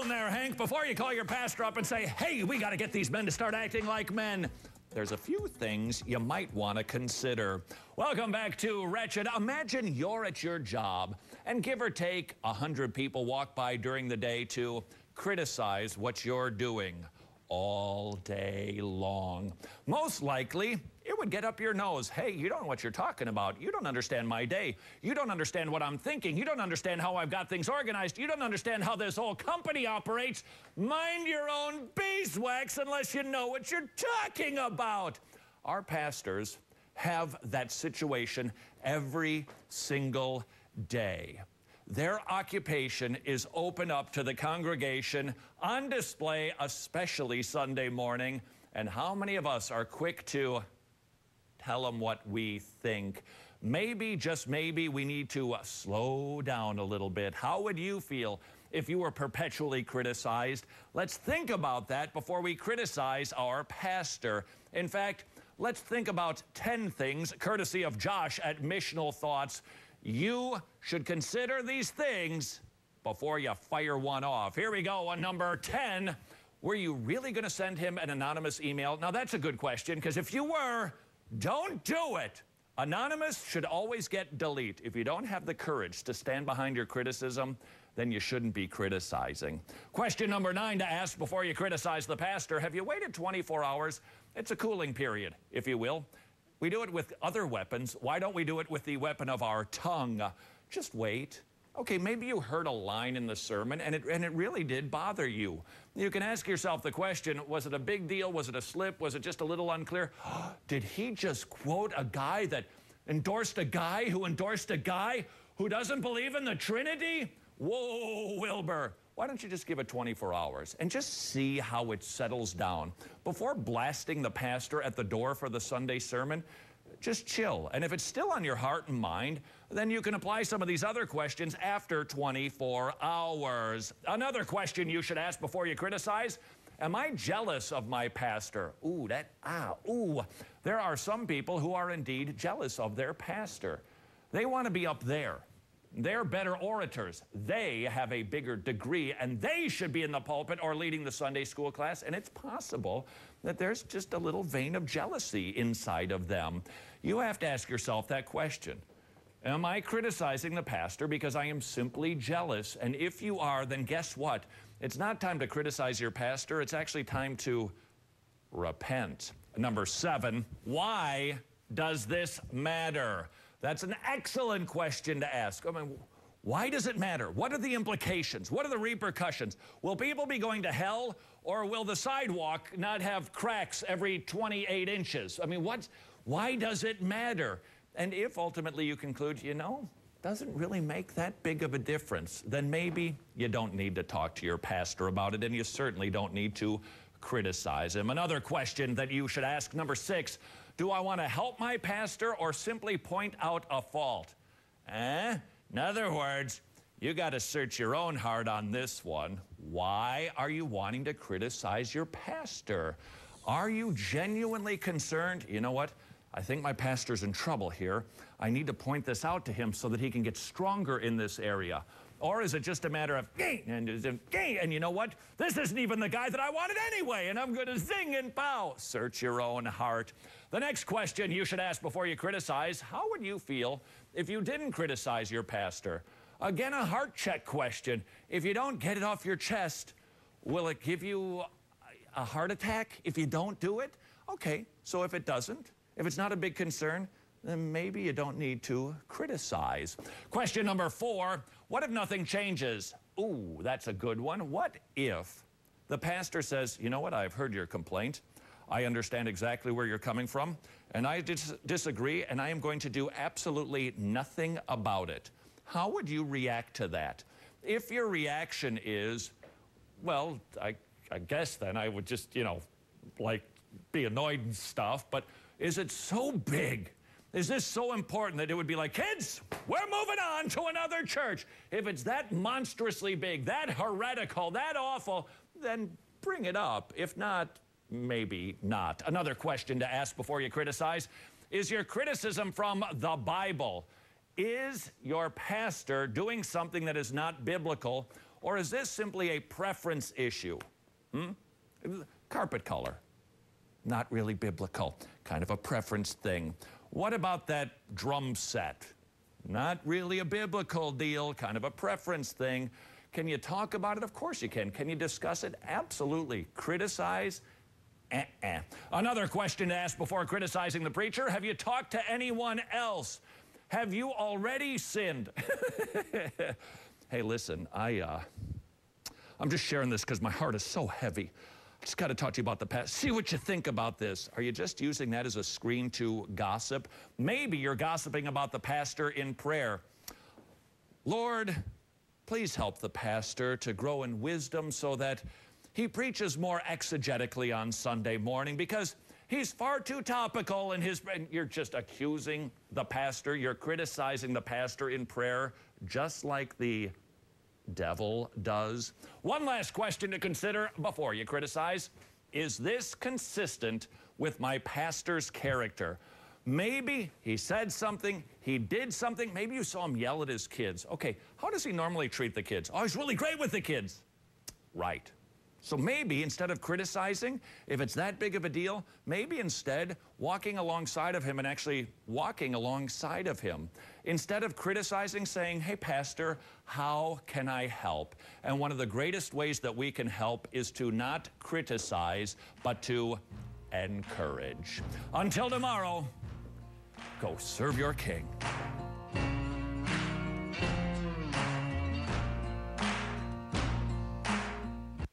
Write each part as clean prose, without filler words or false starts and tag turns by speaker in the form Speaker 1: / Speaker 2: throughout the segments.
Speaker 1: phone there, Hank, before you call your pastor up and say, hey, we got to get these men to start acting like men. There's a few things you might want to consider. Welcome back to Wretched. Imagine you're at your job and give or take 100 people walk by during the day to criticize what you're doing all day long. Most likely, it would get up your nose. Hey, you don't know what you're talking about. You don't understand my day. You don't understand what I'm thinking. You don't understand how I've got things organized. You don't understand how this whole company operates. Mind your own beeswax unless you know what you're talking about. Our pastors have that situation every single day. Their occupation is open up to the congregation on display, especially Sunday morning. And how many of us are quick to tell them what we think? Maybe, just maybe, we need to slow down a little bit. How would you feel if you were perpetually criticized? Let's think about that before we criticize our pastor. In fact, let's think about 10 things, courtesy of Josh at Missional Thoughts. You should consider these things before you fire one off. Here we go on number 10. Were you really going to send him an anonymous email? Now, that's a good question, because if you were, don't do it. Anonymous should always get delete. If you don't have the courage to stand behind your criticism, then you shouldn't be criticizing. Question number 9 to ask before you criticize the pastor. Have you waited 24 hours? It's a cooling period, if you will. We do it with other weapons. Why don't we do it with the weapon of our tongue? Just wait. Okay, maybe you heard a line in the sermon and it really did bother you. You can ask yourself the question, was it a big deal? Was it a slip? Was it just a little unclear? Did he just quote a guy that endorsed a guy who endorsed a guy who doesn't believe in the Trinity? Whoa, Wilbur. Why don't you just give it 24 hours and just see how it settles down? Before blasting the pastor at the door for the Sunday sermon, just chill. And if it's still on your heart and mind, then you can apply some of these other questions after 24 hours. Another question you should ask before you criticize: am I jealous of my pastor? There are some people who are indeed jealous of their pastor. They want to be up there. They're better orators. They have a bigger degree, and they should be in the pulpit or leading the Sunday school class, and it's possible that there's just a little vein of jealousy inside of them. You have to ask yourself that question. Am I criticizing the pastor because I am simply jealous? And if you are, then guess what? It's not time to criticize your pastor. It's actually time to repent. Number 7, why does this matter? That's an excellent question to ask. I mean, why does it matter? What are the implications? What are the repercussions? Will people be going to hell, or will the sidewalk not have cracks every 28 inches? I mean, why does it matter? And if ultimately you conclude, doesn't really make that big of a difference, then maybe you don't need to talk to your pastor about it, and you certainly don't need to criticize him. Another question that you should ask, number 6, do I want to help my pastor or simply point out a fault? In other words, you got to search your own heart on this one. Why are you wanting to criticize your pastor? Are you genuinely concerned? You know what? I think my pastor's in trouble here. I need to point this out to him so that he can get stronger in this area. Or is it just a matter of, and you know what? This isn't even the guy that I wanted anyway, and I'm going to zing and pow. Search your own heart. The next question you should ask before you criticize: how would you feel if you didn't criticize your pastor? Again, a heart check question. If you don't get it off your chest, will it give you a heart attack if you don't do it? Okay, so if it doesn't, if it's not a big concern, then maybe you don't need to criticize. Question number 4, what if nothing changes? Ooh, that's a good one. What if the pastor says, you know what, I've heard your complaint. I understand exactly where you're coming from, and I disagree, and I am going to do absolutely nothing about it. How would you react to that? If your reaction is, well, I guess then I would just, be annoyed and stuff, but is it so big? Is this so important that it would be like, kids, we're moving on to another church? If it's that monstrously big, that heretical, that awful, then bring it up. If not, maybe not. Another question to ask before you criticize: is your criticism from the Bible? Is your pastor doing something that is not biblical, Or is this simply a preference issue? Carpet color. Not really biblical. Kind of a preference thing. What about that drum set? Not really a biblical deal. Kind of a preference thing. Can you talk about it? Of course you can. Can you discuss it? Absolutely. Criticize? Another question to ask before criticizing the preacher. Have you talked to anyone else? Have you already sinned? Hey, listen, I'm just sharing this because my heart is so heavy. I just got to talk to you about the past. See what you think about this. Are you just using that as a screen to gossip? Maybe you're gossiping about the pastor in prayer. Lord, please help the pastor to grow in wisdom so that he preaches more exegetically on Sunday morning, because he's far too topical in his... And you're just accusing the pastor. You're criticizing the pastor in prayer, just like the devil does. One last question to consider before you criticize. Is this consistent with my pastor's character? Maybe he said something, he did something. Maybe you saw him yell at his kids. Okay, how does he normally treat the kids? Oh, he's really great with the kids. Right. So maybe instead of criticizing, if it's that big of a deal, maybe instead walking alongside of him and actually walking alongside of him. Instead of criticizing, saying, hey, pastor, how can I help? And one of the greatest ways that we can help is to not criticize, but to encourage. Until tomorrow, go serve your King.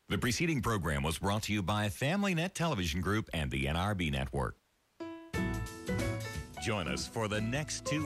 Speaker 2: The preceding program was brought to you by FamilyNet Television Group and the NRB Network. Join us for the next 2